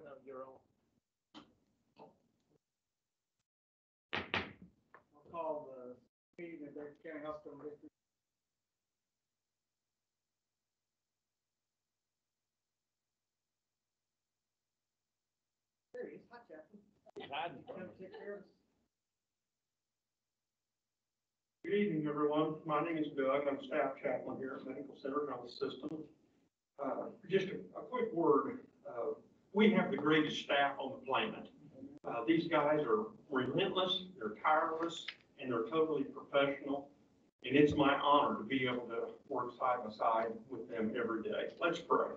of your own. I'll call the meeting of Berkeley County Hospital District. There he is. Hi, Chaplain. Come take care of us. Good evening, everyone. My name is Doug. I'm staff chaplain here at Medical Center Health System. Just a quick word. We have the greatest staff on the planet. These guys are relentless, they're tireless, and they're totally professional. And it's my honor to be able to work side by side with them every day. Let's pray.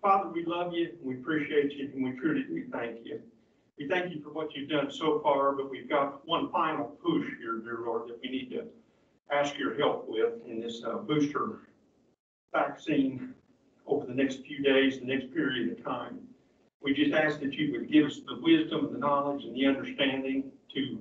Father, we love you, and we appreciate you, and we truly do thank you. We thank you for what you've done so far, but we've got one final push here, dear Lord, that we need to ask your help with in this booster vaccine over the next few days, the next period of time. We just ask that you would give us the wisdom and the knowledge and the understanding to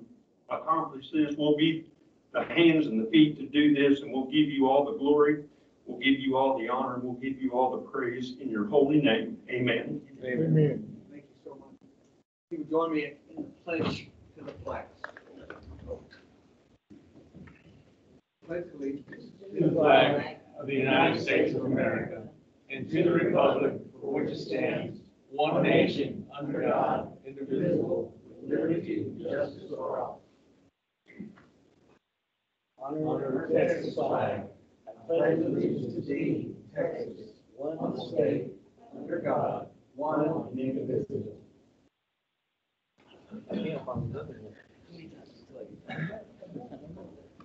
accomplish this. We'll be the hands and the feet to do this, and we'll give you all the glory. We'll give you all the honor, and we'll give you all the praise in your holy name. Amen. Amen. Thank you so much. You would join me in the pledge to the flag. Pledge allegiance To the flag of the United States of America and to the republic for which it stands, one nation, under God, indivisible, with liberty and justice for all. Honor the Texas flag. I pledge allegiance to thee, Texas, one state, under God, one and indivisible.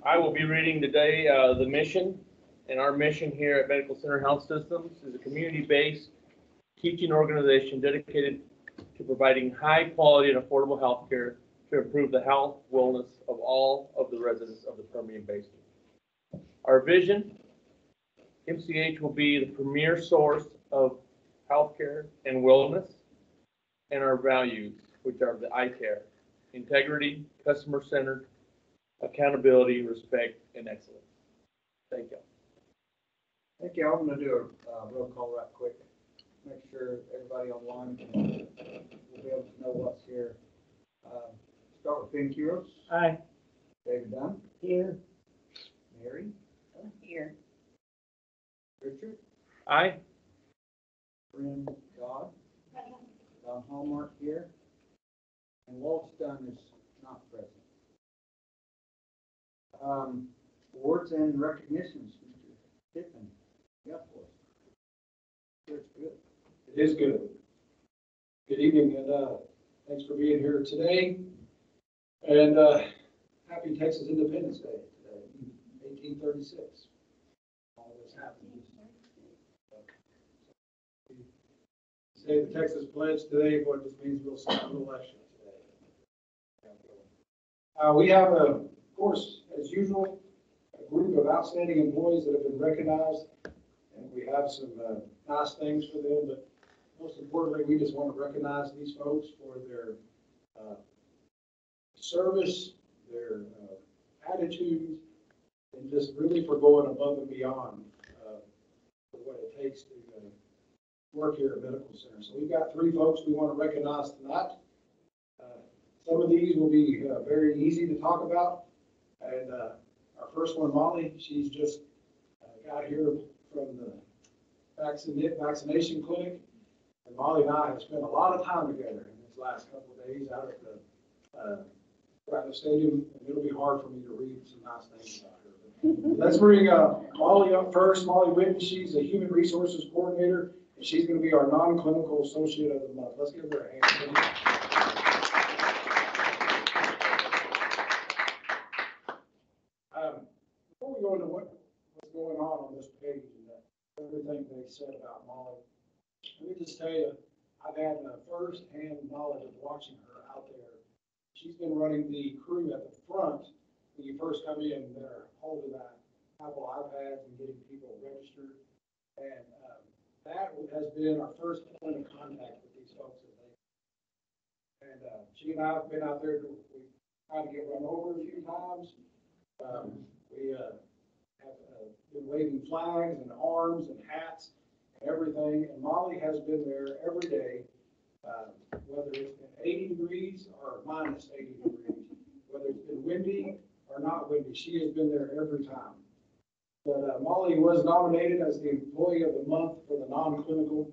I will be reading today the mission, and our mission here at Medical Center Health Systems is a community-based teaching organization dedicated to providing high-quality and affordable health care to improve the health, wellness of all of the residents of the Permian Basin. Our vision, MCH will be the premier source of healthcare and wellness, and our values, which are the I-CARE, integrity, customer-centered, accountability, respect, and excellence. Thank you. Thank you. I'm going to do a roll call right quick. Make sure everybody online will be able to know what's here. Start with Ben Kuros. Aye. David Dunn. Here. Mary. Here. Richard. Aye. Bryn Dodd. Don Hallmark here. And Walsh Dunn is not present. Awards and recognitions, Mr. Tiffin. Yeah, for us. It's good. It is good. Good evening, and thanks for being here today. And happy Texas Independence Day today, 1836. All this happened. Say the Texas Pledge today, but it just means we'll start an election today. We have, of course, as usual, a group of outstanding employees that have been recognized, and we have some nice things for them, but most importantly, we just want to recognize these folks for their service, their attitude, and just really for going above and beyond for what it takes to work here at Medical Center. So we've got 3 folks we want to recognize tonight. Some of these will be very easy to talk about. And our first one, Molly, she's just got here from the vaccination clinic. And Molly and I have spent a lot of time together in these last couple of days out at the stadium. And it'll be hard for me to read some nice things about her. Let's bring Molly up first. Molly Whitney, she's a human resources coordinator, and she's going to be our non-clinical associate of the month. Let's give her a hand. Before we go into what's going on this page and everything they said about Molly, let me just tell you, I've had first-hand knowledge of watching her out there. She's been running the crew at the front when you first come in. They're holding that Apple iPads and getting people registered, and that has been our first point of contact with these folks. And she and I have been out there. We tried to get run over a few times. We have been waving flags and arms and hats and everything. And Molly has been there every day whether it's been 80 degrees or minus 80 degrees, whether it's been windy or not windy, she has been there every time. But Molly was nominated as the Employee of the Month for the non-clinical,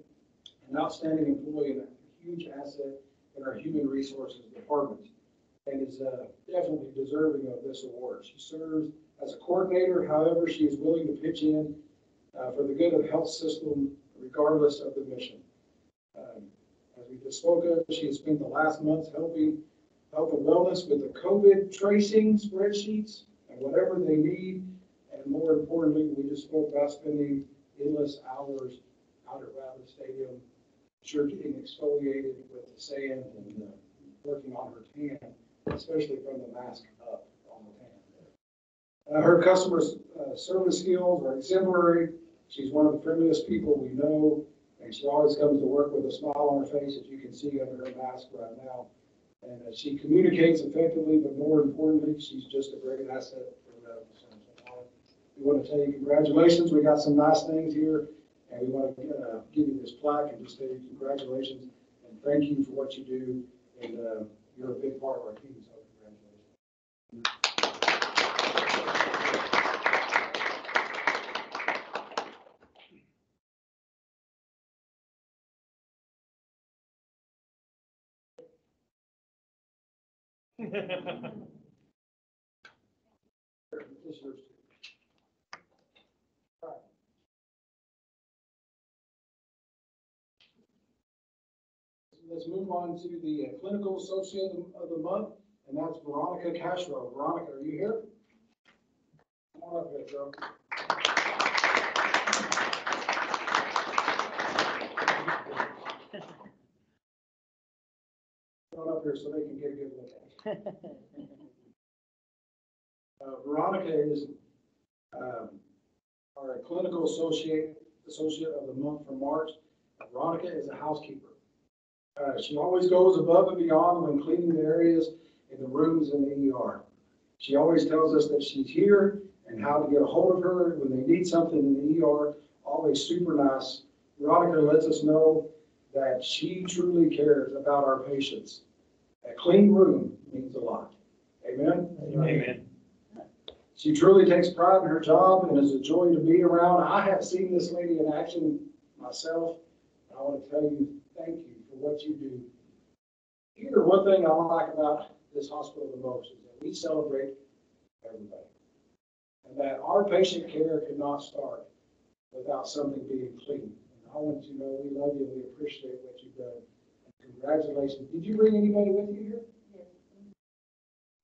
an outstanding employee and a huge asset in our Human Resources Department, and is definitely deserving of this award. She serves as a coordinator, however, she is willing to pitch in for the good of the health system, regardless of the mission. As we just spoke of, she has spent the last months helping health and wellness with the COVID tracing spreadsheets and whatever they need. And more importantly, we just spoke about spending endless hours out at Rattler Stadium, sure getting exfoliated with the sand and working on her tan, especially from the mask up on the tan. Her customer service skills are exemplary. She's one of the friendliest people we know, and she always comes to work with a smile on her face, as you can see under her mask right now. And she communicates effectively, but more importantly, she's just a great asset for the medical center. So we want to tell you congratulations. We got some nice things here, and we want to give you this plaque and just tell you congratulations and thank you for what you do. And you're a big part of our team, so congratulations. This is yours too. All right. Let's move on to the Clinical Associate of the Month, and that's Veronica Castro. Veronica, are you here? Come on up here, Joe. Come on up here so they can get a good look at it. Veronica is our Clinical Associate of the Month for March. Veronica is a housekeeper. She always goes above and beyond when cleaning the areas in the rooms in the ER. She always tells us that she's here and how to get a hold of her when they need something in the ER. Always super nice. Veronica lets us know that she truly cares about our patients. A clean room means a lot. Amen? Amen. She truly takes pride in her job and is a joy to be around. I have seen this lady in action myself, and I want to tell you thank you for what you do. Here, one thing I like about this hospital the most is that we celebrate everybody, and that our patient care could not start without something being clean. And I want you to know we love you and we appreciate what you've done. And congratulations. Did you bring anybody with you here? Yes.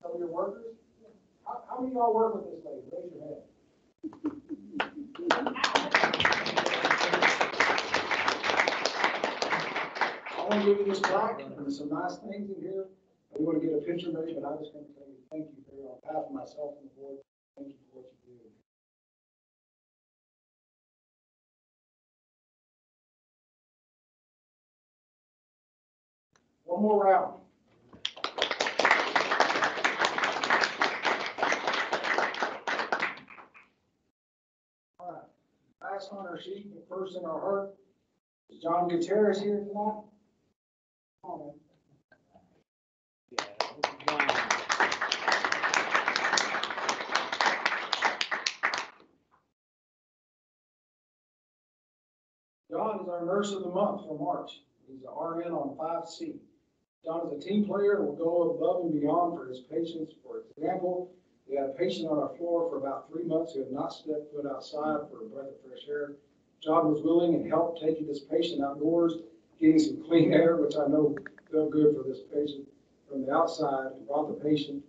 Some of your workers? How many of y'all work with this lady? Raise your hand. I want to give you this plaque, and there's some nice things in here. We want to get a picture made, but I just want to tell you thank you for on behalf of myself and the board. Thank you for what you do. One more round. All right. Last on our sheet, the first in our heart, is John Gutierrez here tonight. Come on, man. John is our Nurse of the Month for March. He's an RN on 5C. John is a team player and will go above and beyond for his patients. For example, we had a patient on our floor for about 3 months who had not stepped foot outside for a breath of fresh air. John was willing and helped taking this patient outdoors, getting some clean air, which I know felt good for this patient from the outside, and brought the patient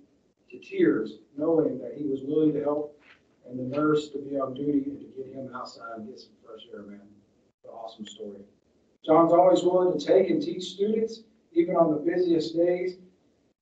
to tears, knowing that he was willing to help and the nurse to be on duty and to get him outside and get some fresh air, man. An awesome story. John's always willing to take and teach students, even on the busiest days.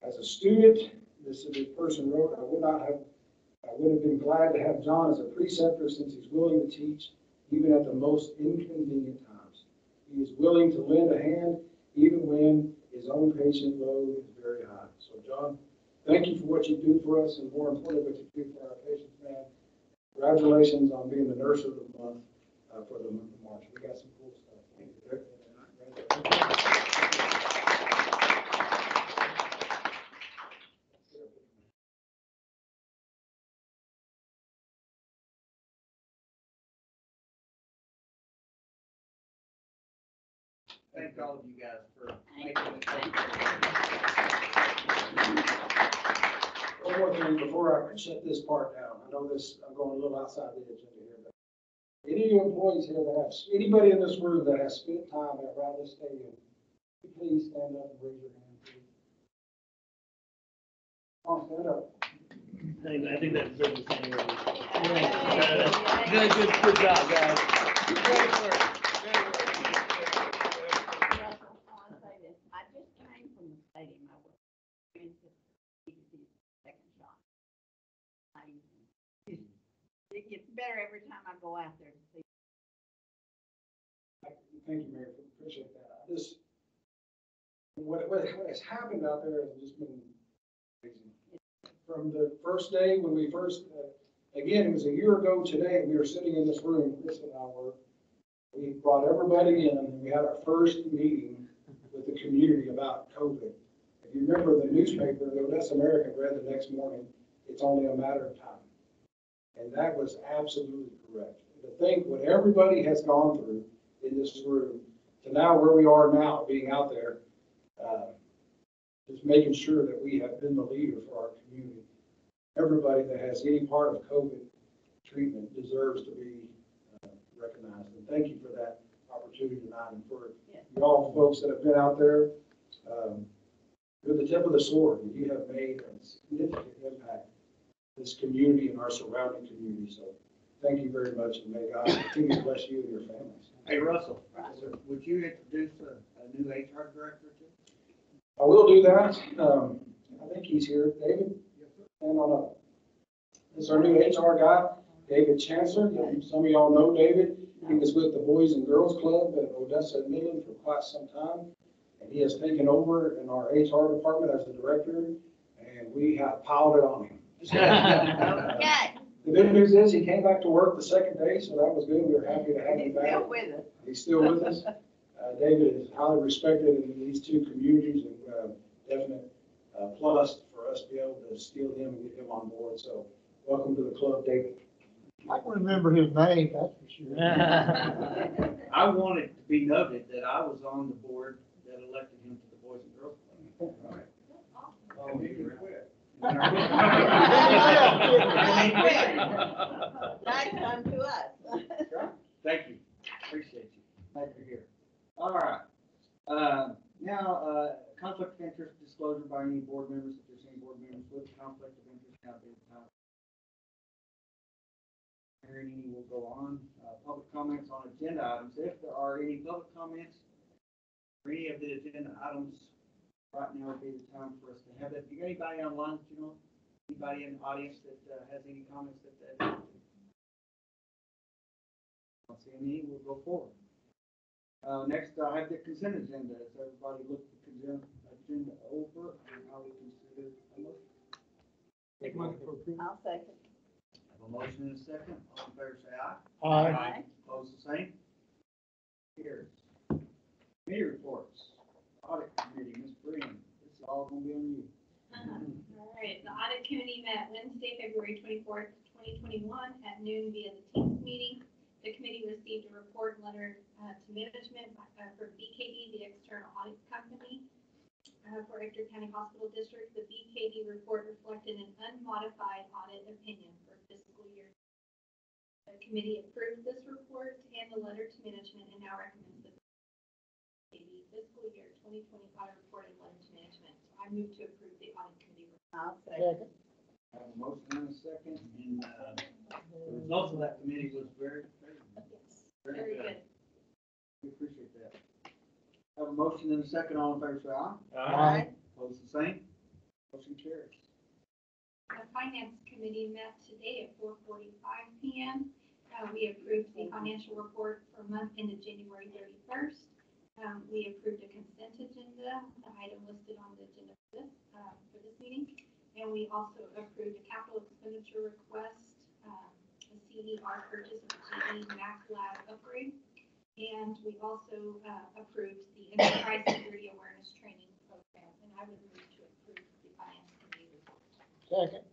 As a student, this person wrote, I would have been glad to have John as a preceptor since he's willing to teach, even at the most inconvenient times. He is willing to lend a hand, even when his own patient load is very high. So, John, thank you for what you do for us, and more importantly, what you do for our patients, man. Congratulations on being the Nurse of the Month for the month of March. We got some cool stuff. Thank you. Thank all of you guys for making it. One more thing before I shut this part down. I know this, I'm going a little outside the agenda here, but any of you employees here that have, anybody in this room that has spent time at Riley Stadium, please stand up and raise your hand, please. Come on, stand up. I think that's very good. Good job, guys. Great work. I want to say this, I just came from the stadium, I was in the second shot. It gets better every time I go out there to see. Thank you, Mayor, appreciate that. I just, what has happened out there has just been amazing. From the first day when we first, again, it was a year ago today, we were sitting in this room, Chris and I were, we brought everybody in, and we had our first meeting with the community about COVID. If you remember the newspaper, the Odessa American read the next morning, it's only a matter of time. And that was absolutely correct. To think what everybody has gone through in this room to now where we are now, being out there, just making sure that we have been the leader for our community. Everybody that has any part of COVID treatment deserves to be recognized. And thank you for that opportunity tonight, and for y'all folks that have been out there. You're the tip of the sword, and you have made a significant impact in this community and our surrounding community. So thank you very much, and may God continue to bless you and your families. Hey, Russell, would you introduce a new HR director too? I will do that. I think he's here. David? And on up. This is our new HR guy, David Chancellor. Some of y'all know David. He was with the Boys and Girls Club at Odessa and Midland for quite some time. And he has taken over in our HR department as the director, and we have piled it on him. Okay. The good news is he came back to work the second day, so that was good. We were happy to have him He's back. still with us. He's still with us. David is highly respected in these two communities, and definite plus for us to be able to steal him and get him on board. So welcome to the club, David. I can remember his name, that's for sure. I want it to be noted that I was on the board that elected him to the Boys and Girls Club. All right. Oh, he quit. Nice come to us. Thank you. Appreciate you. Glad you're here. All right. Now, conflict of interest disclosure by any board members, if there's any board members with conflict of interest, now be the time. Hearing any will go on. Public comments on agenda items. If there are any public comments for any of the agenda items, right now would be the time for us to have that. If you got anybody online that you know, anybody in the audience that has any comments that they don't see any, we'll go forward. Next, I have the consent agenda. Has everybody looked the consent agenda over, and how we consider a motion? Take a motion for approval. I'll second. Have a motion and a second. All in favor, say aye. Aye. Opposed, the same. Here. Committee reports. Audit committee, Ms. Breen, this is all gonna be on you. All right, the audit committee met Wednesday, February 24th, 2021 at noon via the Teams meeting. The committee received a report and letter to management for BKD, the external audit company for Ector County Hospital District. The BKD report reflected an unmodified audit opinion for fiscal year. The committee approved this report and the letter to management and now recommends the BKD fiscal year 2025 report and letter to management. So I move to approve the audit committee report. I'll second. I have a motion and a second, and the results of that committee was very favorable. Yes, very good. We appreciate that. Have a motion and a second, all in favor, say aye. Aye. Opposed, the same. Motion carries. The finance committee met today at 4:45 p.m. We approved the financial report for month ended January 31st. We approved a consent agenda, the item listed on the agenda for this meeting. And we also approved a capital expenditure request, a CDR purchase of a GE Mac Lab upgrade. And we also approved the Enterprise Security Awareness Training Program. And I would move to approve the finance committee report. Second.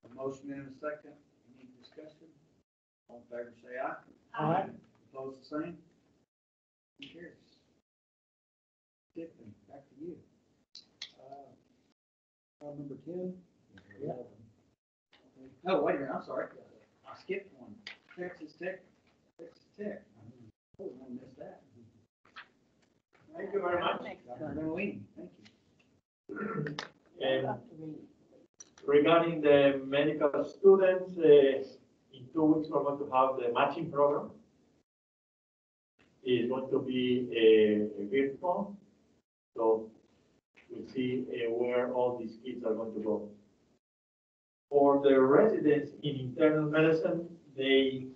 A motion and a second. Any discussion? All in favor, say aye. Aye. Opposed, the same. Motion carries. Tiffany, back to you. Number 10? Yeah. Oh, wait a minute, I'm sorry. I skipped one. Texas Tech. Oh, I missed that. Thank you very much. Dr. Benoit, thank you. And regarding the medical students, in 2 weeks, we're going to have the matching program. It's going to be a virtual, so we'll see where all these kids are going to go. For the residents in internal medicine, the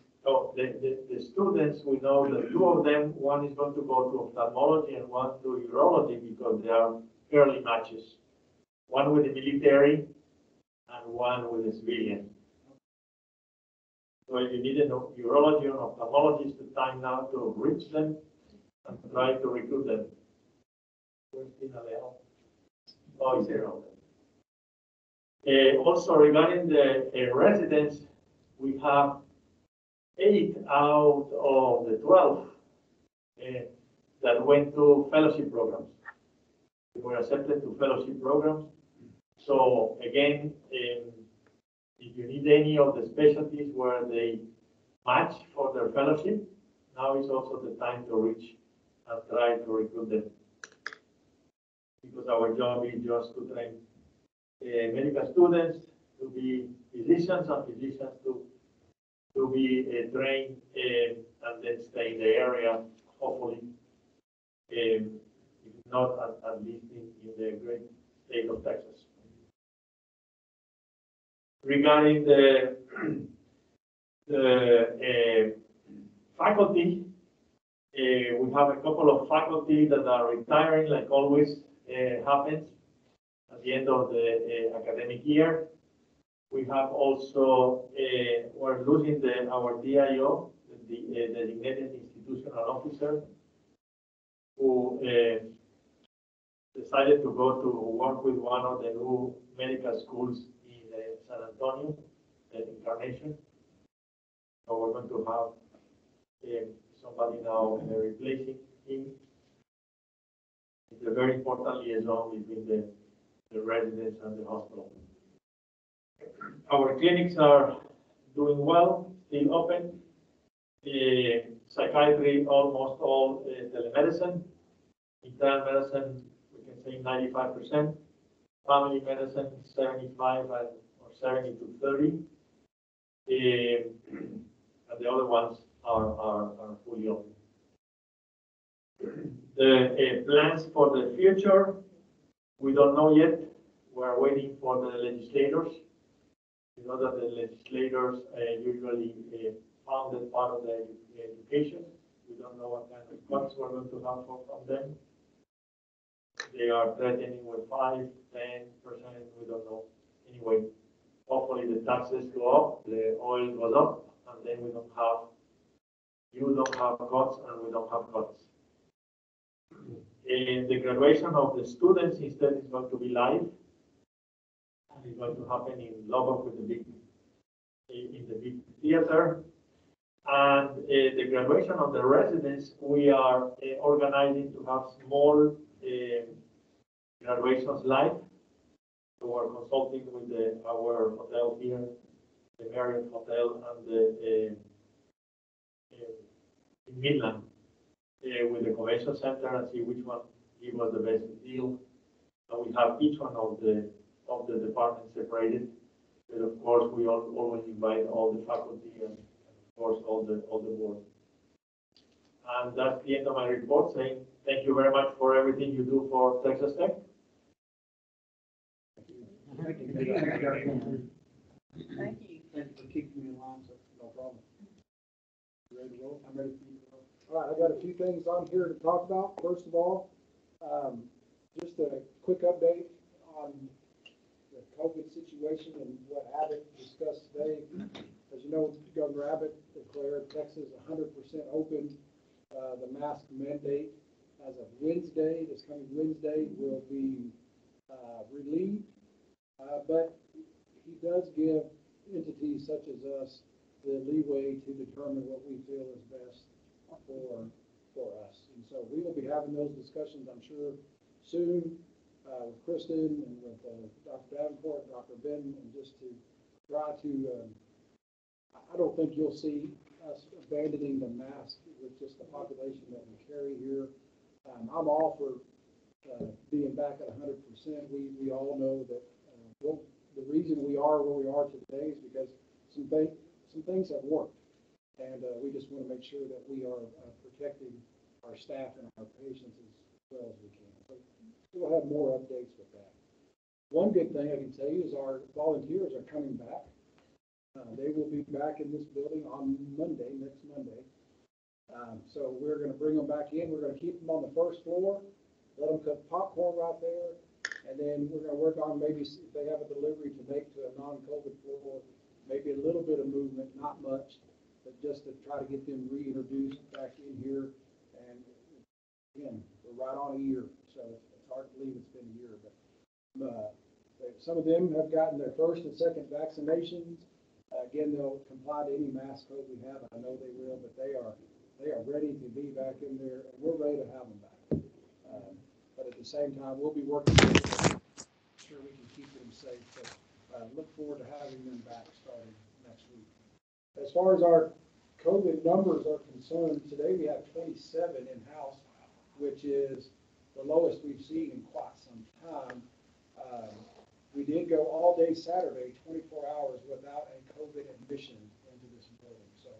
students, we know that 2 of them, one is going to go to ophthalmology and one to urology because they are early matches. One with the military and one with the civilian. So if you need a urology or ophthalmologist, it's time now to reach them and try to recruit them. Where's Tina Leal? Oh, it's here. Also regarding the residents, we have 8 out of the 12 that went to fellowship programs. They were accepted to fellowship programs. So again, if you need any of the specialties where they match for their fellowship, now is also the time to reach and try to recruit them. Because our job is just to train medical students to be physicians and physicians to be trained and then stay in the area, hopefully, if not at least in the great state of Texas. Regarding the faculty, we have a couple of faculty that are retiring, like always happens at the end of the academic year. We have also, we're losing our DIO, the designated institutional officer, who decided to go to work with one of the new medical schools in San Antonio, the Incarnation. So we're going to have somebody now replacing him. It's a very important liaison between the residents and the hospital. Our clinics are doing well, still open. Psychiatry, almost all telemedicine. Internal medicine, we can say 95%. Family medicine, 75 or 70 to 30. And the other ones are fully open. The plans for the future, we don't know yet. We're waiting for the legislators. You know that the legislators usually funded part of the education. We don't know what kind of cuts we're going to have from them. They are threatening with 5, 10%, we don't know. Anyway, hopefully the taxes go up, the oil goes up, and then you don't have cuts, and we don't have cuts. The graduation of the students instead is going to be live. And it's going to happen in Lubbock with in the big theater. And the graduation of the residents, we are organizing to have small graduations live. So we're consulting with our hotel here, the Marriott Hotel, and the in Midland, with the convention center, and see which one give us the best deal. And we have each one of the departments separated. But of course, we always invite all the faculty and of course all the board. And that's the end of my report, saying thank you very much for everything you do for Texas Tech. Thank you. Thank you. Thank you for keeping me in line, so no problem. You ready to roll? I'm ready for you to roll. All right, I got a few things on here to talk about. First of all, just a quick update on the COVID situation and what Abbott discussed today. As you know, Governor Abbott declared Texas 100% open. The mask mandate as of Wednesday, this coming Wednesday, will be relieved. But he does give entities such as us the leeway to determine what we feel is best for for us. And so we will be having those discussions, I'm sure, soon, with Kristen and with, Dr. Davenport, Dr. Benton, and just to try to, I don't think you'll see us abandoning the mask with just the population that we carry here. I'm all for, being back at 100%. We all know that, the reason we are where we are today is because some things have worked. And we just want to make sure that we are protecting our staff and our patients as well as we can. So we'll have more updates with that. One good thing I can tell you is our volunteers are coming back. They will be back in this building on Monday, next Monday. So we're going to bring them back in. We're going to keep them on the first floor, let them cook popcorn right there. And then we're going to work on maybe if they have a delivery to make to a non-COVID floor, maybe a little bit of movement, not much, but just to try to get them reintroduced back in here. And again, we're right on a year, so it's hard to believe it's been a year. But some of them have gotten their first and second vaccinations. Again, they'll comply to any mask code we have. I know they will, but they are ready to be back in there, and we're ready to have them back. But at the same time, we'll be working to make sure we can keep them safe. So look forward to having them back starting next week. As far as our COVID numbers are concerned, today we have 27 in-house, which is the lowest we've seen in quite some time. We did go all day Saturday, 24 hours without a COVID admission into this building. So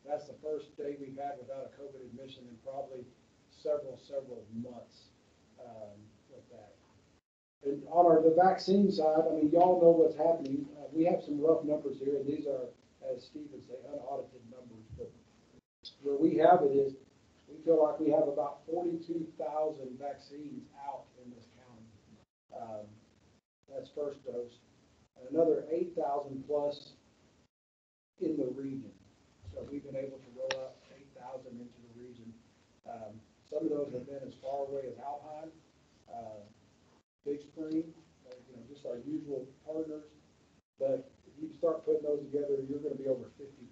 that's the first day we've had without a COVID admission in probably several months with that. And on the vaccine side, I mean, y'all know what's happening. We have some rough numbers here, and these are, as Steve would say, unaudited numbers. But where we have it is, we feel like we have about 42,000 vaccines out in this county. That's first dose. And another 8,000 plus in the region. So we've been able to roll out 8,000 into the region. Some of those have been as far away as Alpine, Big Spring, just our usual partners. But if you start putting those together, you're going to be over 50,000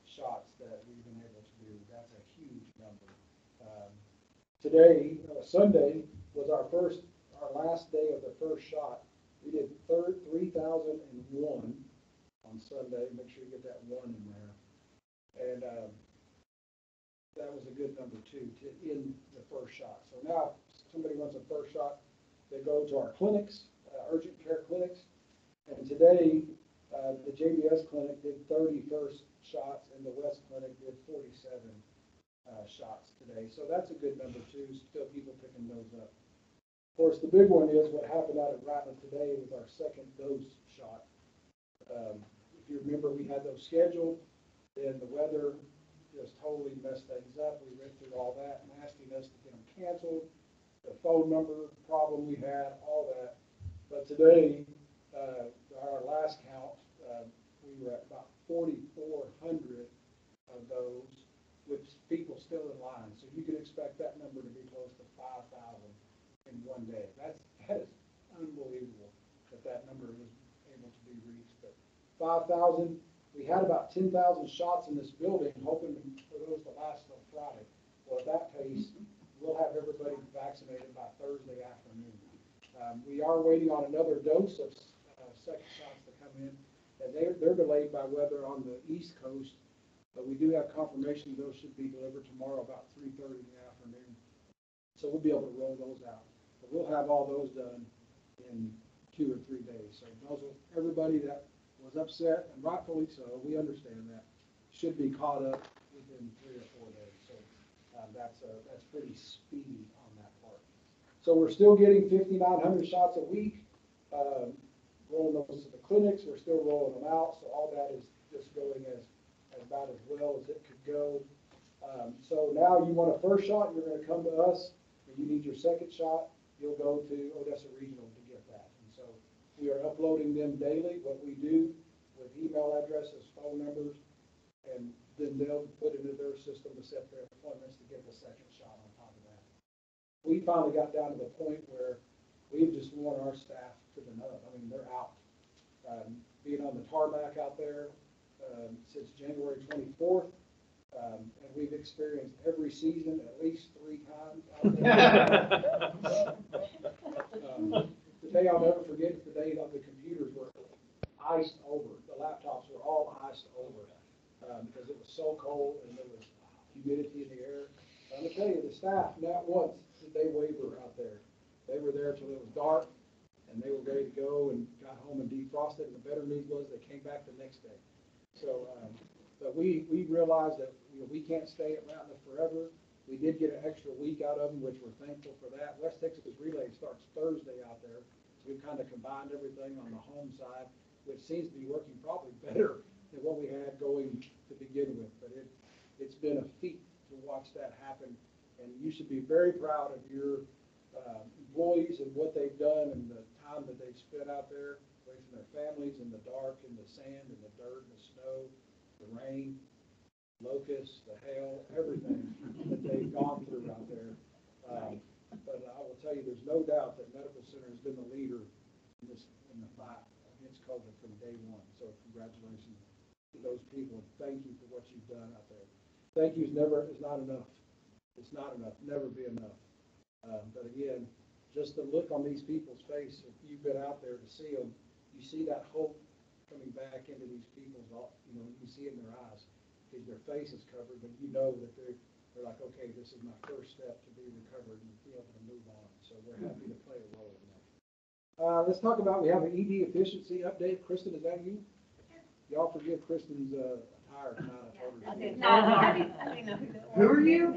shots that we've been able to do. That's a huge number. Today, Sunday, was our last day of the first shot. We did 3,001 on Sunday. Make sure you get that 1 in there. And that was a good number too, to end the first shot. So now, if somebody wants a first shot, they go to our clinics, urgent care clinics. And today, the JBS clinic did 30 first shots, and the West clinic did 47 shots today. So that's a good number too. Still people picking those up. Of course, the big one is what happened out at Rattler today with our second dose shot. If you remember, we had those scheduled, then the weather just totally messed things up. We went through all that and asking us to get them canceled, the phone number problem we had, all that. But today, our last count, we were at about 4,400 of those, with people still in line. So you can expect that number to be close to 5,000 in one day. That is unbelievable that number was able to be reached. But 5,000. We had about 10,000 shots in this building, hoping for those to last till Friday. Well, at that pace, we'll have everybody vaccinated by Thursday afternoon. We are waiting on another dose of second shots to come in, and they're delayed by weather on the East Coast, but we do have confirmation those should be delivered tomorrow about 3:30 in the afternoon. So we'll be able to roll those out. But we'll have all those done in 2 or 3 days. So those are everybody that was upset, and rightfully so, we understand that, should be caught up within 3 or 4 days. So that's pretty speedy on that part. So we're still getting 5,900 shots a week, rolling those to the clinics. We're still rolling them out. So all that is just going as about as well as it could go. So now you want a first shot, you're going to come to us. If you need your second shot, you'll go to Odessa Regional to get that. And so we are uploading them daily, what we do with email addresses, phone numbers, and then they'll put into their system to set their appointments to get the second shot on top of that. We finally got down to the point where we've just worn our staff to the nub. I mean, they're out. Being on the tarmac out there since January 24th, And we've experienced every season at least 3 times out there. The day I'll never forget is the day that the computers were iced over. The laptops were all iced over because it was so cold and there was humidity in the air. I'm gonna tell you, the staff, not once did they waver out there. They were there till it was dark and they were ready to go and got home and defrosted. And the better news was they came back the next day. So, but we realized that we can't stay at Rattler forever. We did get an extra week out of them, which we're thankful for that. West Texas Relay starts Thursday out there. So we've kind of combined everything on the home side, which seems to be working probably better than what we had going to begin with. But it's been a feat to watch that happen. And you should be very proud of your employees and what they've done and the time that they've spent out there away from their families in the dark, in the sand, in the dirt, in the snow, the rain, locusts, the hail, everything that they've gone through out there. But I will tell you, there's no doubt that Medical Center has been the leader in the fight against COVID from day one. So congratulations to those people. Thank you for what you've done out there. Thank you is not enough. It's not enough, never be enough. But again, just the look on these people's face, if you've been out there to see them, you see that hope coming back into these people's, you see it in their eyes, because their face is covered, but you know that they're like, okay, this is my first step to be recovered and be able to move on. So we're happy to play a role in that. Let's talk about, we have an ED efficiency update. Kristen, is that you? Y'all forgive Kristen's attire tonight. I told her. Who are you?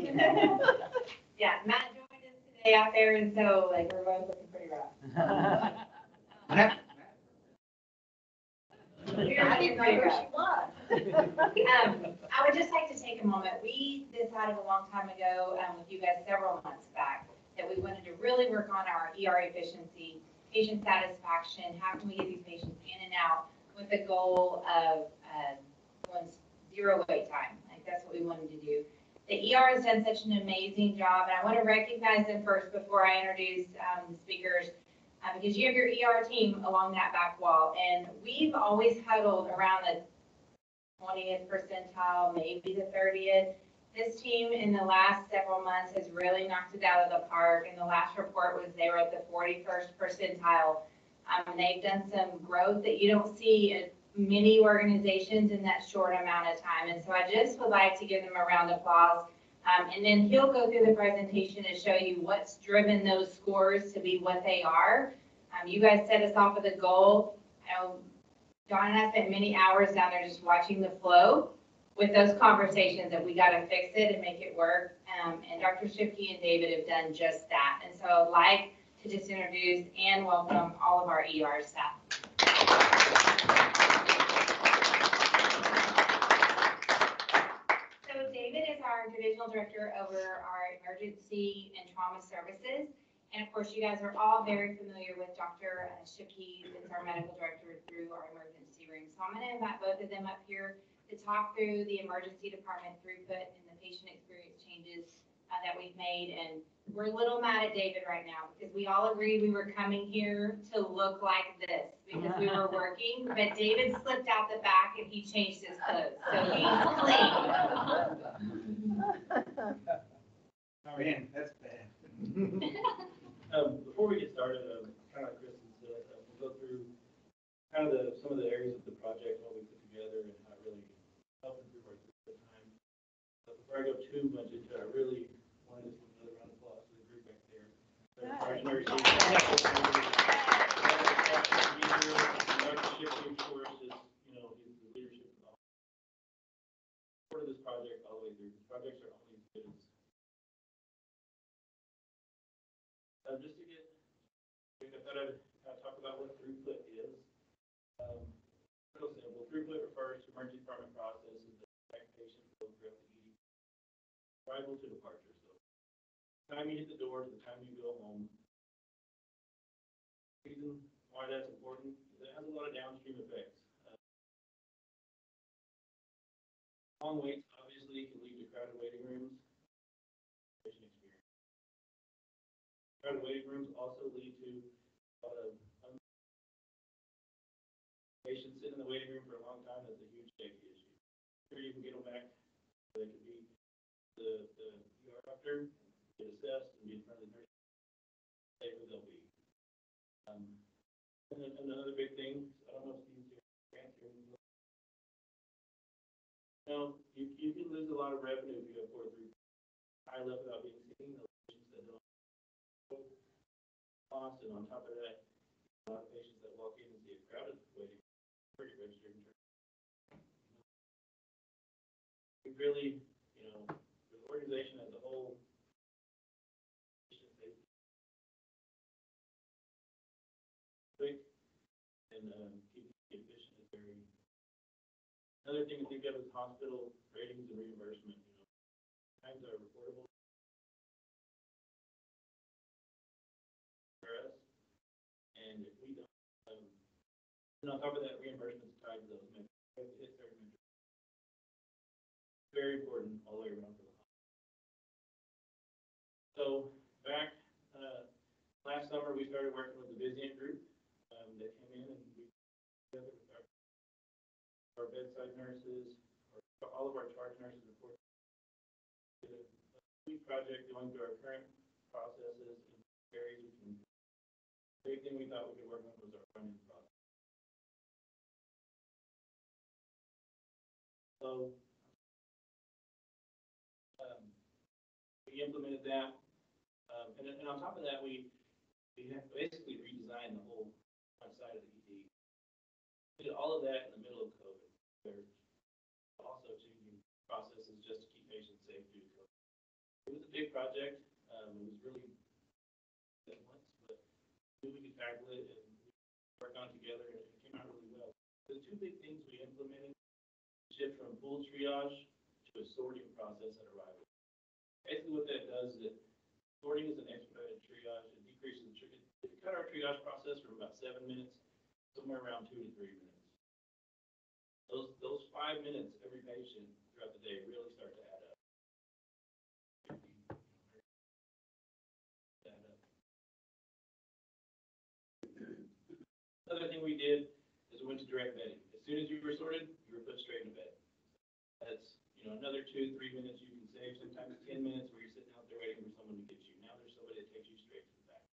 Yeah, Matt joined us today out there, and so like we're both looking pretty rough. We're looking pretty rough. I would just like to take a moment. We decided a long time ago, with you guys several months back, that we wanted to really work on our ER efficiency, patient satisfaction. How can we get these patients in and out with the goal of zero wait time? Like that's what we wanted to do. The ER has done such an amazing job, and I want to recognize them first before I introduce the speakers, because you have your ER team along that back wall, and we've always huddled around the 20th percentile, maybe the 30th. This team in the last several months has really knocked it out of the park, and the last report was they were at the 41st percentile. And they've done some growth that you don't see at many organizations in that short amount of time. And so I just would like to give them a round of applause. And then he'll go through the presentation and show you what's driven those scores to be what they are. You guys set us off with a goal. John and I spent many hours down there just watching the flow with those conversations that we got to fix it and make it work. And Dr. Shipke and David have done just that. And so I'd like to just introduce and welcome all of our ER staff. So David is our divisional director over our emergency and trauma services. And of course, you guys are all very familiar with Dr. Shipke, who's our medical director through our emergency room. So I'm going to invite both of them up here to talk through the emergency department throughput and the patient experience changes that we've made. And we're a little mad at David right now because we all agreed we were coming here to look like this because we were working, but David slipped out the back and he changed his clothes. So he's clean. Oh, man, that's bad. Before we get started, kind of like Kristen said, we'll go through kind of some of the areas of the project, what we put together, and how it really helped improve our throughput time. But before I go too much into it, I really wanted to give another round of applause to the group back there. So, Dr. Shipke, of course, is, he's the leadership part of this project all the way through. These projects are only as good as just to get, I thought I'd talk about what throughput is. Real simple. Throughput refers to emergency department processes that affect patient flow throughout the ED, arrival to departure. So, the time you hit the door to the time you go home. The reason why that's important is it has a lot of downstream effects. Long waits obviously can lead to crowded waiting rooms. Patient experience. Crowded waiting rooms also lead to a lot of patients sitting in the waiting room for a long time. That's a huge safety issue. Sure, you can get them back They could be the ER doctor, get assessed, and be in front of the nurse, say where they'll be. And then another big thing, I don't know if Steve's here, Grant's here. You can lose a lot of revenue if you have 4 or 3 high level without being seen, the patients that don't cost, and on top of that, a lot of patients that walk in and see a crowded waiting for your registered nurse. We really, the organization as a whole, patient safety, quick, and keeping it efficient is very. Another thing to think of is hospital ratings and reimbursement. Times are reportable for us, and if we don't, and on top of that, reimbursement is tied to those metrics. We have to hit certain metrics. Very important all the way around for the hospital. So back last summer, we started working with the Vizient group. They came in and we together with our bedside nurses, all of our charge nurses, report. Did a sweet project going through our current processes and areas we can. The big thing we thought we could work on was our front-end process. So we implemented that, and on top of that, we have basically redesigned the whole front side of the ED. We did all of that in the middle of COVID. We're also changing processes just to keep patients safe due to COVID. It was a big project. It was really at once, but we could tackle it and work on it together, and it came out really well. The 2 big things we implemented: shift from full triage to a sorting process at arrival. Basically, what that does is sorting is an expedited triage. It decreases the triage. If you cut our triage process from about 7 minutes, somewhere around 2 to 3 minutes. Those 5 minutes every patient throughout the day really start to add up. Another thing we did is we went to direct bedding. As soon as you were sorted, you were put straight into bed. That's another 2 to 3 minutes you can save. Sometimes 10 minutes where you're sitting out there waiting for someone to get you. Now there's somebody that takes you straight to the back.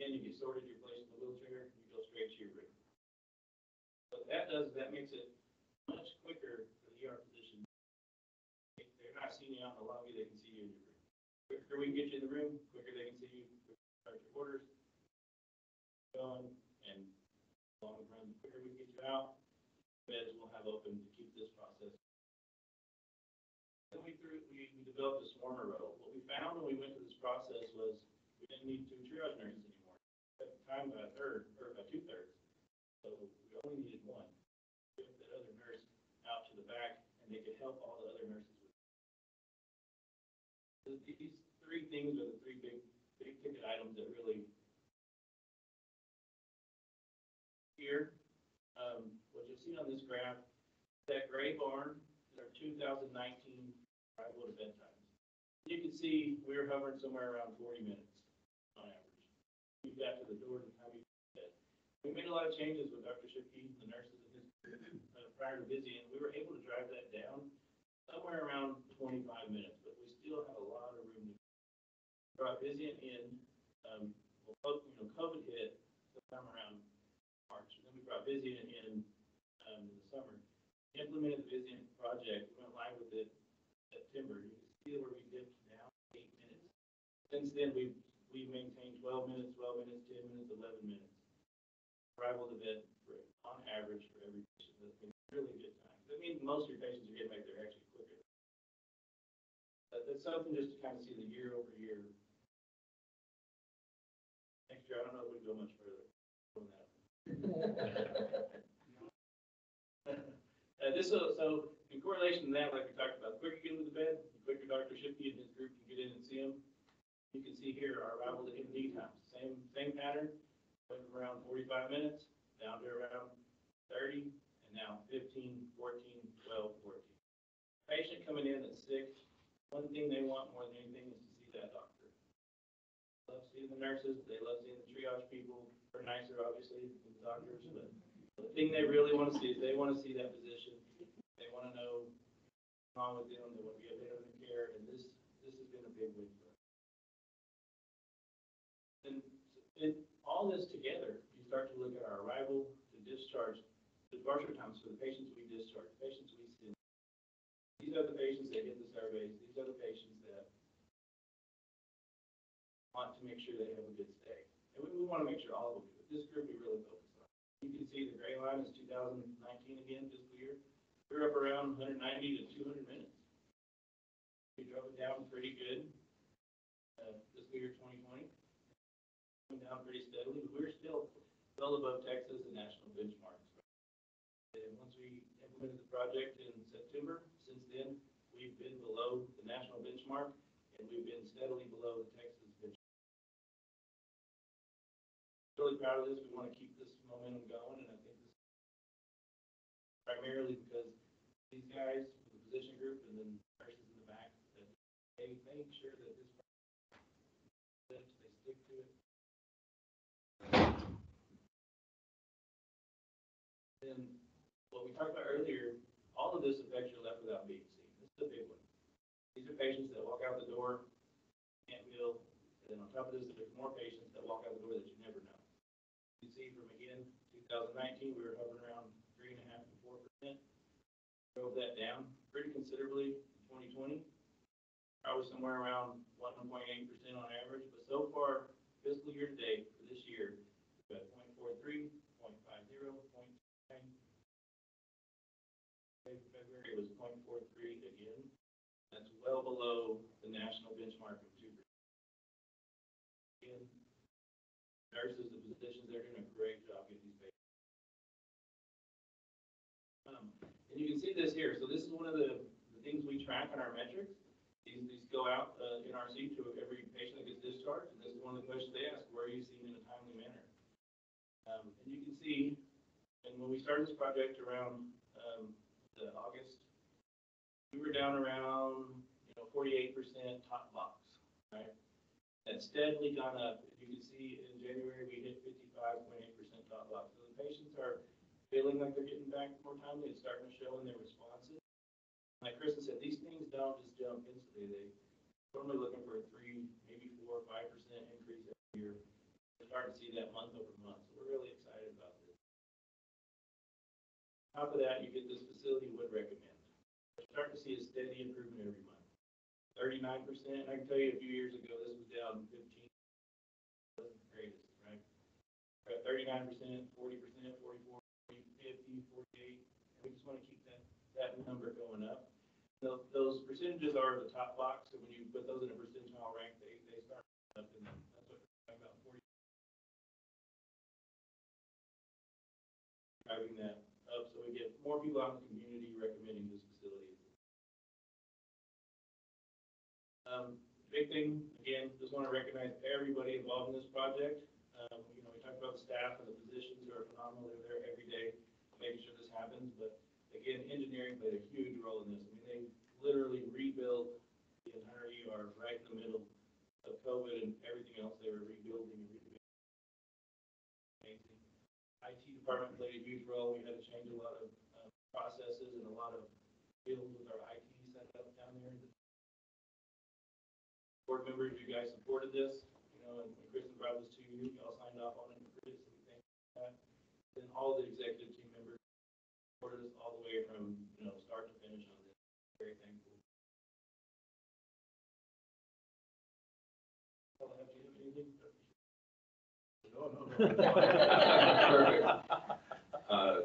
And you get sorted, you're placed in the wheelchair, and you go straight to your room. What that does is that makes it much quicker for the ER physician. They're not seeing you out in the lobby, they can see you in your room. Quicker we can get you in the room, quicker they can see you, quicker start your orders, going, and long run, the quicker we can get you out, beds will have open to keep this process. Then we developed a swarmer role. What we found when we went through this process was we didn't need 2 triage nurses anymore. At the time, by a third, or by 2/3. So we only needed 1. We took that other nurse out to the back, and they could help all the other nurses with it. These 3 things are the 3 big ticket items that really here. What you'll see on this graph, that gray barn is our 2019 arrival to bedtime. You can see we're hovering somewhere around 40 minutes on average. We got to the door and how we did. We made a lot of changes with Dr. Shipke, the nurses in his prior to Vizient. We were able to drive that down somewhere around 25 minutes, but we still have a lot of room to brought Vizient in. COVID hit sometime around March, and then we brought Vizient in the summer. Implemented the Vizient project. We went live with it in September. You can see where we dipped down 8 minutes. Since then, we've maintained 12 minutes, 12 minutes, 10 minutes, 11 minutes. Arrival to bed on average for every patient. That's been really good time. That means most of your patients are getting back there actually quicker. That's something just to kind of see the year over year. Next year, I don't know if we can go much further from that. So in correlation to that, like we talked about, the quicker you get into the bed, the quicker Dr. Shipke and his group can get in and see him. You can see here our arrival to MD times. Same pattern, went from around 45 minutes down to around 30, and now 15, 14, 12, 14. Patient coming in that's sick, one thing they want more than anything is to see that doctor. They love seeing the nurses, they love seeing the triage people. They're nicer, obviously, than the doctors, but the thing they really want to see is they want to see that physician. They want to know on with them, they want to be ahead of the care, and this has been a big win for us. And all this together, you start to look at our arrival to discharge, the departure times for the patients we discharge, patients we send. These are the patients that get the surveys. These are the patients that want to make sure they have a good stay. And we want to make sure all of them do. But this group we really focus on. You can see the gray line is 2019 again, fiscal year. We're up around 190 to 200 minutes. We drove it down pretty good. Fiscal year 2020. Went down pretty steadily, but we're still well above Texas and national benchmarks. And once we implemented the project in September, since then, we've been below the national benchmark, and we've been steadily below the Texas benchmark. Really proud of this. We want to keep this momentum going, and I think this is primarily because these guys, the physician group, and then nurses in the back, that they make sure that this they stick to it. And what we talked about earlier, all of this affects your left without being seen. This is a big one. These are patients that walk out the door, can't feel, and then on top of this, there's more patients that walk out the door that you never know. You see from, again, 2019, we were hovering around 3.5 to 4%. Drove that down pretty considerably in 2020, probably somewhere around 1.8% on average, but so far, fiscal year to date for this year, we're at 0.43, 0.50, 0.9. February was 0.43 again. That's well below the national benchmark of 2%. Again, nurses, the physicians, they're doing a great job getting these patients. And you can see this here. So this is one of the things we track on our metrics. These go out NRC to every patient that gets discharged, and this is one of the questions they ask: where are you seen in a timely manner? And you can see, and when we started this project around August, we were down around 48% top box, right? That's steadily gone up. As you can see, in January we hit 55.8% top box. So the patients are feeling like they're getting back more timely. It's starting to show in their responses. Like Kristen said, these things don't just jump instantly. They're normally looking for a 3, maybe 4 or 5% increase every year. We're starting to see that month over month. So we're really excited about this. On top of that, you get this facility would recommend. We're starting to see a steady improvement every month. 39%. I can tell you a few years ago, this was down 15%. Wasn't the greatest, right? We're at 39%, 40%, 44%, 50, 48. And we just want to keep that number going up. Those percentages are the top box, so when you put those in a percentile rank, they start up, and that's what we're talking about, 40. Driving that up, so we get more people out in the community recommending this facility. Big thing, again, just want to recognize everybody involved in this project. We talked about the staff and the physicians who are phenomenal. They're there every day making sure this happens, but again, engineering played a huge role in this. I mean, they literally rebuilt the entire ER right in the middle of COVID and everything else. They were rebuilding and rebuilding. Amazing. IT department played a huge role. We had to change a lot of processes and a lot of fields with our IT setup down there. Board members, you guys supported this, and Kristen brought this to you. Y'all signed off on it and approved it, so we thank you for that. And all the executive team members supported us all the way from start to finish on this. Very thankful. I'll have you do anything. No.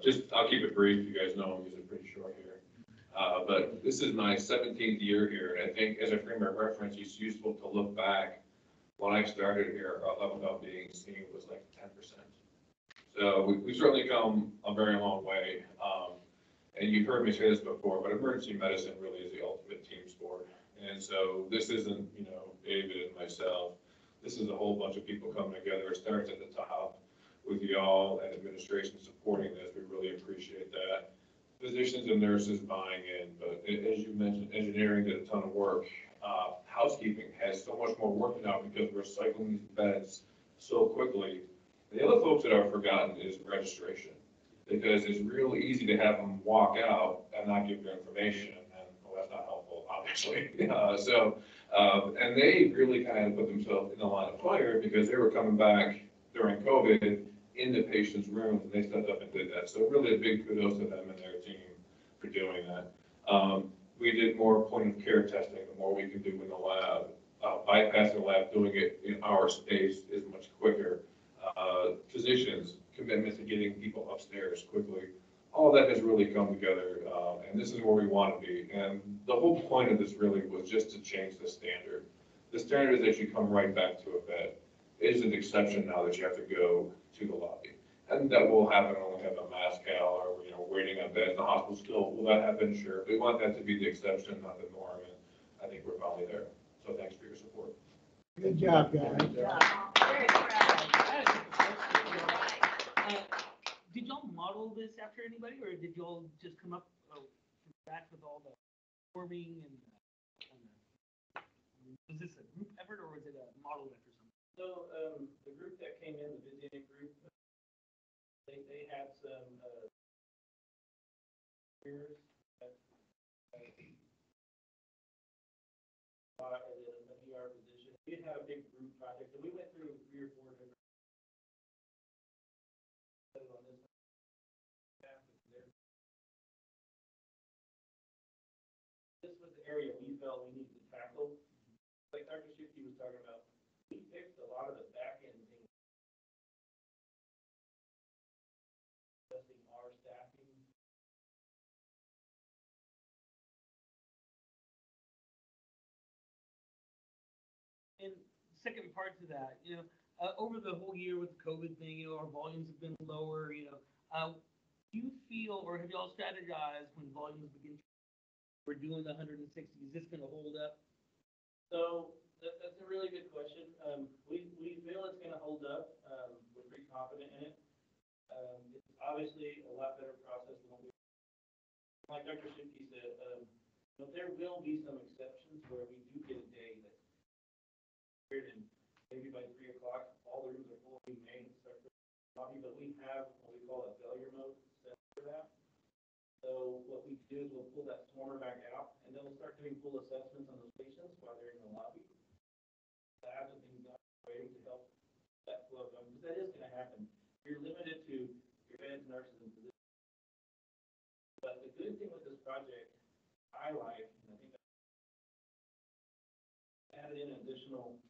Perfect. I'll keep it brief. You guys know I'm usually pretty short here. But this is my 17th year here, and I think as a frame of reference, it's useful to look back. When I started here, our level without being seen was like 10%. So we've certainly come a very long way. And you've heard me say this before, but emergency medicine really is the ultimate team sport. And so this isn't, David and myself. This is a whole bunch of people coming together. It starts at the top with y'all and administration supporting this. We really appreciate that. Physicians and nurses buying in, but as you mentioned, engineering did a ton of work. Housekeeping has so much more work now because we're cycling these beds so quickly. And the other folks that are forgotten is registration, because it's really easy to have them walk out and not give their information, and then, well, that's not actually. And they really kind of put themselves in the line of fire because they were coming back during COVID into patients' rooms, and they stepped up and did that. So really a big kudos to them and their team for doing that. We did more point of care testing, the more we can do in the lab. Bypassing the lab, doing it in our space is much quicker. Physicians' commitment to getting people upstairs quickly, all that has really come together, and this is where we want to be. And the whole point of this really was just to change the standard. The standard is that you come right back to a bed. It is an exception now that you have to go to the lobby. And that will happen when we have a mass cal or, waiting on beds in the hospital still. Will that happen? Sure. We want that to be the exception, not the norm, and I think we're finally there. So thanks for your support. Good job, guys. Very proud. Did y'all model this after anybody, or did y'all just come up from scratch with all the forming and was this a group effort or was it a model after something? So, the group that came in, the Vizier group, they had some, years at, as an ER position. We had a big group project, and we went through 3 or 4 different. On this. This was the area we felt we needed to tackle. Like Dr. Shifty was talking about, we fixed a lot of the back end things. Adjusting our staffing. And second part to that, over the whole year with the COVID thing, our volumes have been lower, do you feel, or have y'all strategized when volumes begin, we're doing the 160, is this gonna hold up? So that's a really good question. We feel it's gonna hold up. We're pretty confident in it. It's obviously a lot better process than what we, like Dr. Shifty said, but there will be some exceptions where we do get a day that's weird and maybe by 3 o'clock, all the rooms are full, we may start to lobby, but we have what we call a failure mode set for that. So what we do is we'll pull that swarmer back out, and then we'll start doing full assessments on those patients while they're in the lobby. Labs and things like waiting to help that flow going, because that is going to happen. You're limited to your beds, nurses, and physicians. But the good thing with this project, I like, and I think that added in an additional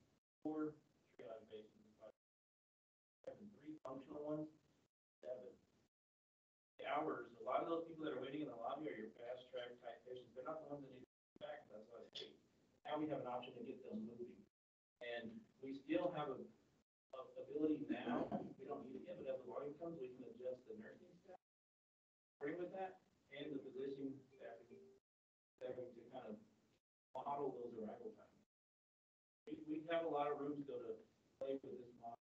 4 triage patients. 3 functional ones, 7. The hours, a lot of those people that are waiting in the lobby are your fast track type patients. They're not the ones that need to come back. That's why they wait. Now we have an option to get them moving. And we still have a ability now, we don't need it yet, but as the volume comes, we can adjust the nursing staff. Bring with that and the physician staff to kind of model those arrival times. We have a lot of room still to play with this model.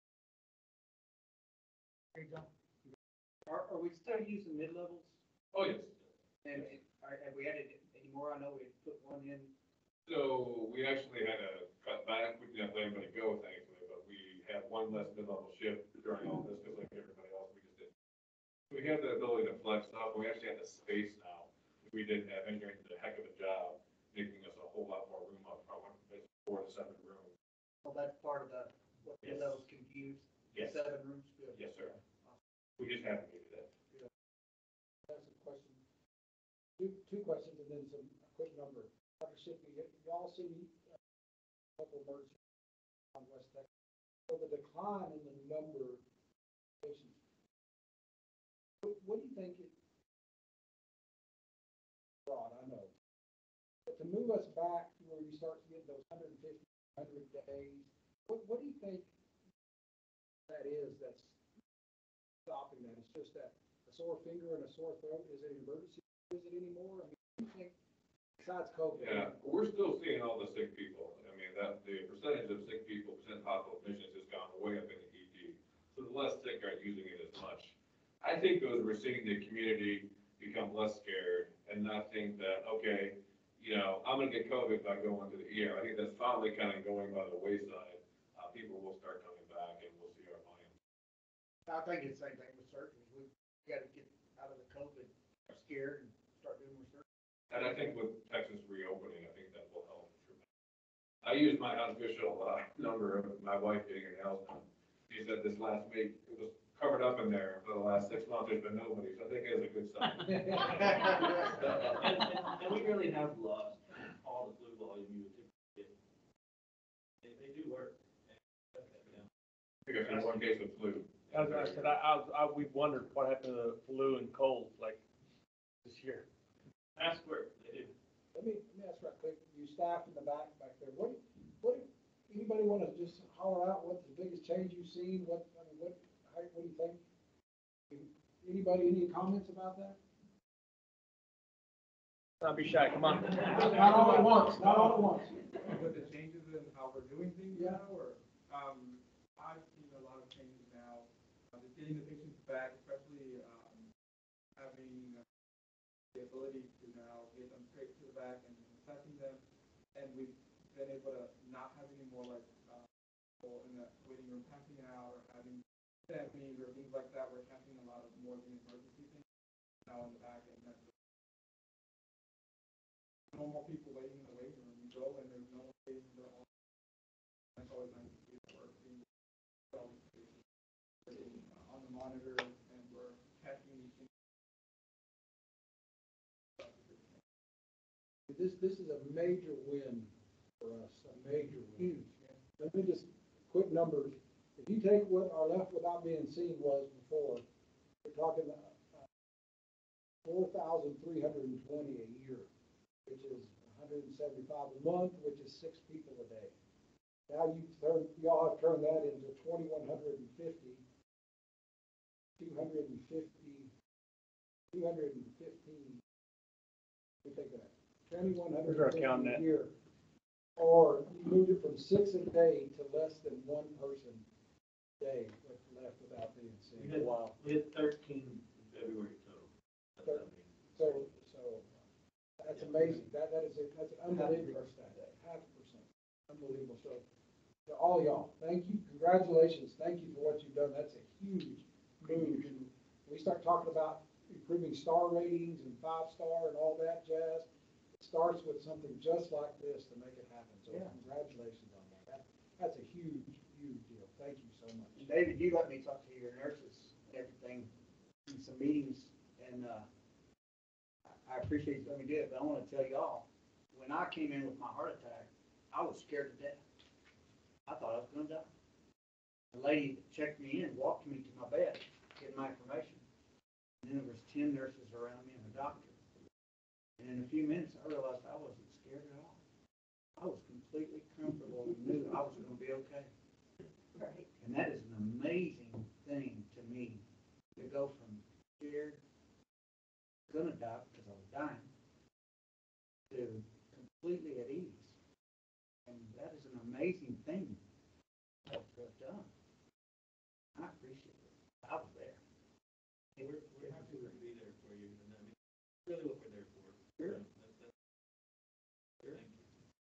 There you go. Are we still using mid-levels? Oh, yes. And have we added any more? I know we put one in. So we actually had to cut back. We didn't let anybody go, thankfully, but we had one less mid-level shift during all this because like everybody else, we just didn't. We have the ability to flex up. We actually have the space now. We didn't have engineering did a heck of a job, making us a whole lot more room up front. 4 to 7 rooms. Well, that's part of what Yes. mid-levels confused. Yes. 7 rooms, good. Yes, sir. We just haven't needed that. That's a question. Two questions and then a quick number. Dr. Shifty, y'all see a couple of emergencies on West Texas. So the decline in the number of patients, what do you think it brought? I know. But to move us back to where you start to get those 150, 100 days, what do you think that is that's stopping that? It's just that a sore finger and a sore throat. Is it an emergency visit anymore? I mean, what do you think besides COVID? Yeah, we're still seeing all the sick people. I mean, the percentage of sick people, percent hospital admissions has gone way up in the ED. So the less sick aren't using it as much. I think those we're seeing the community become less scared and not think that, okay, I'm going to get COVID by going to the ER. I think that's finally kind of going by the wayside. People will start coming back and we'll see our volume. I think it's the same thing with surgeries. We got to get out of the COVID scared and start doing more surgery. And I think with Texas reopening, I think that will I used my unofficial, number of my wife getting her nails done. She said this last week, it was covered up in there for the last 6 months, there's been nobody, so I think it's a good sign. And we really have lost all the flu volume you would typically get. They do work. I think I've seen one case of flu. As I said, we've wondered what happened to the flu and cold, like, this year. Mask work, they do. Let me ask right quick, you staff in the back there, anybody want to just holler out what's the biggest change you've seen? What do you think? Anybody, any comments about that? Not be shy, come on. Not all at once, not all at once. With the changes in how we're doing things Yeah. now, or, I've seen a lot of changes now, just getting the patients back, especially, having the ability to now get them straight to the back and assessing them, and we've been able to not have any more like, people in the waiting room passing out or having families or things like that. We're catching a lot of more of the emergency things now in the back, and that's no more people waiting in the waiting room. You go and there's no one waiting, they're all. That's always nice to see that we're being on the monitor and we're catching these things. This is a major win for us, a major win. Let me just, quick numbers. If you take what our left without being seen was before, we're talking 4,320 a year, which is 175 a month, which is 6 people a day. Now y'all have turned that into 2,150, 215. We take that. 2,150 a year. Or you moved it from 6 a day to less than 1 person a day left without being seen. Wow. We had 13 in February total. So that's amazing. That's an unbelievable stat. 0.5%. Unbelievable. So to all y'all, thank you. Congratulations. Thank you for what you've done. That's a huge move. And we start talking about improving star ratings and 5-star and all that jazz. It starts with something just like this to make it happen. So congratulations on that. That's a huge deal. Thank you so much. And David, you let me talk to your nurses and everything in some meetings, and I appreciate you letting me do it, but I want to tell y'all, when I came in with my heart attack, I was scared to death. I thought I was going to die. The lady that checked me in walked me to my bed, getting my information. And then there was 10 nurses around me and a doctor. And in a few minutes, I realized I wasn't scared at all. I was completely comfortable and knew I was going to be okay. Right. And that is an amazing thing to me, to go from scared, gonna die because I was dying, to completely at ease. And that is an amazing thing to have done. I appreciate it. I was there. Hey, we're happy to be there for you, and I mean, really what we're there for. Sure. Sure.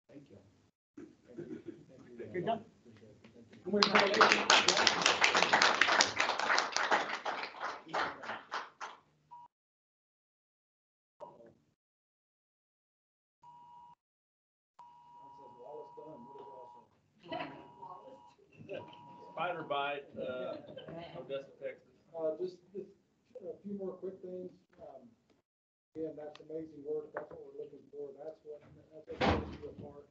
Thank you. Good job. Spider bite, Odessa, Texas. Just a few more quick things. Again, that's amazing work. That's what we're looking for. That's what sets you apart.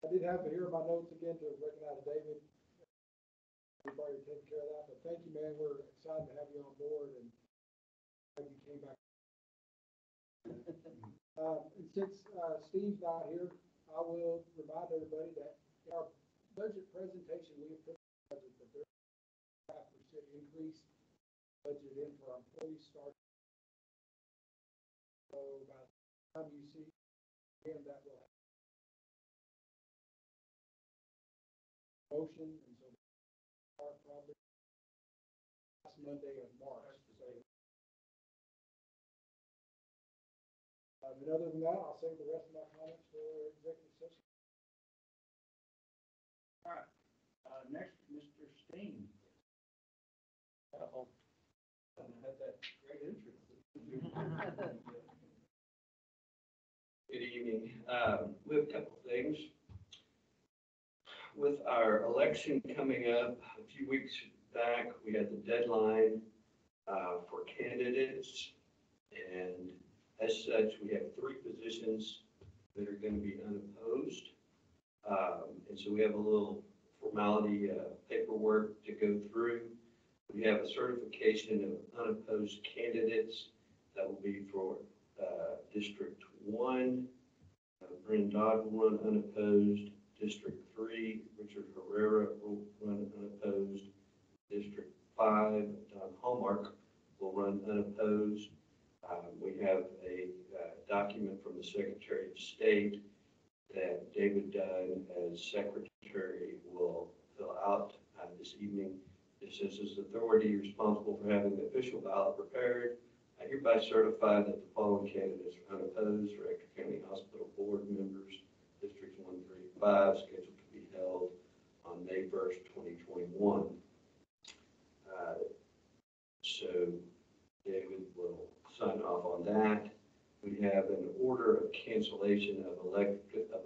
I did have to hear my notes again to recognize David. We've already taken care of that, but thank you, man. We're excited to have you on board and glad you came back. And since Steve's not here, I will remind everybody that in our budget presentation, we have put the budget that there's a 5% increase budget in for our employee start. So about the time you see again, that will have motion, and so start probably last Monday of March. So, and other than that, I'll save the rest of my comments for executive session. All right. Next, Mr. Steen. Uh-oh. I had that great entrance. Good evening. We have a couple of things. With our election coming up, a few weeks back, we had the deadline for candidates. And as such, we have 3 positions that are going to be unopposed. And so we have a little formality paperwork to go through. We have a certification of unopposed candidates that will be for District 1. Bryn Dodd will run unopposed. District 3, Richard Herrera will run unopposed. District 5, Don Hallmark will run unopposed. We have a document from the Secretary of State that David Dunn, as Secretary, will fill out this evening. It says, as authority responsible for having the official ballot prepared, I hereby certify that the following candidates are unopposed for Ector County Hospital Board members, Districts 1, 3, and 5, scheduled to be held on May 1st, 2021. So David will sign off on that. We have an order of cancellation of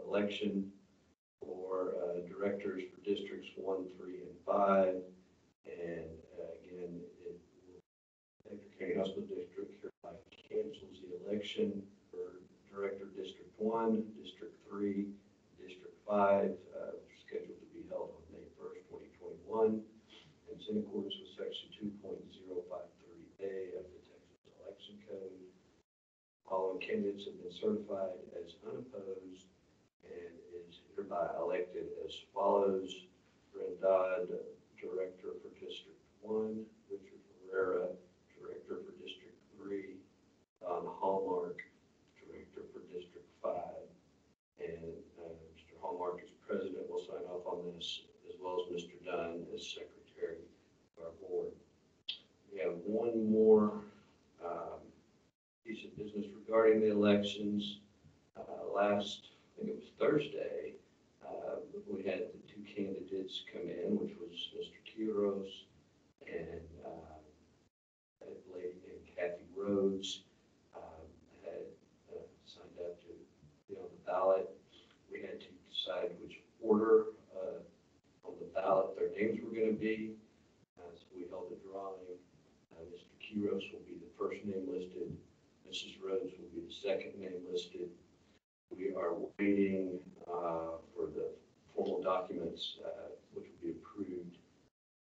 election for directors for Districts 1, 3, and 5. And again, Ector County Hospital District hereby cancels the election for Director District 1, District 3, District 5, scheduled to be held on May 1st, 2021. And it's in accordance with Section 2.053A of the Texas Election Code. Following candidates have been certified as unopposed and is hereby elected as follows. Bryn Dodd, Director for District 1, Richard Herrera, Director for District 3, Don Hallmark, Director for District 5, and Mr. Hallmark as President will sign off on this, as well as Mr. Dunn as Secretary of our board. We have one more piece of business regarding the elections. Last, I think it was Thursday, we had the 2 candidates come in, which was Mr. Gutierrez and a lady named Kathy Rhodes had signed up to be on the ballot. We had to decide which order on the ballot their names were going to be. So we held a drawing. Mr. Gutierrez will be the first name listed. Mrs. Rhodes will be the second name listed. We are waiting for the formal documents, which will be approved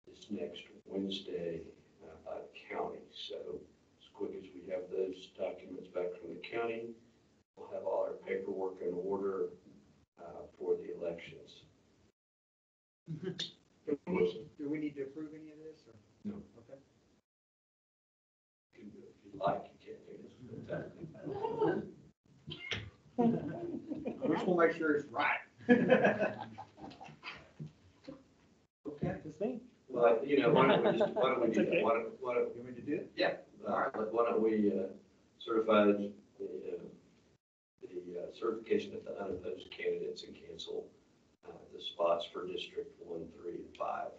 this next Wednesday by the county. So as quick as we have those documents back from the county, we'll have all our paperwork in order for the elections. Do we need to approve any of this, or? No. Okay. If you like, you can't do this. I just want to make sure it's right. Okay. Well, you know, why don't we do that? Why don't, You want me to do it? Yeah. why don't we certify the certification of the unopposed candidates and cancel the spots for District 1, 3, and 5.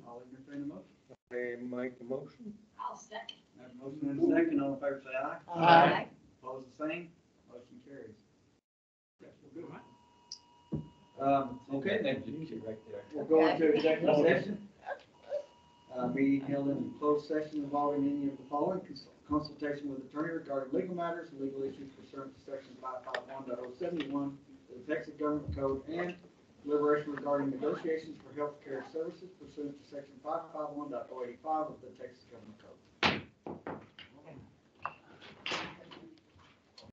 I'll entertain a motion. I make the motion. I'll second. Have a motion and a second. All in favor, say aye. Aye. Opposed, the same. Motion carries. Okay, we're good. Okay, then. Right there. We'll go into executive session. Meeting held in closed session involving any of the following: consultation with attorney regarding legal matters, legal issues pursuant to section 551.071 of the Texas Government Code, and deliberation regarding negotiations for health care services pursuant to section 551.085 of the Texas Government Code.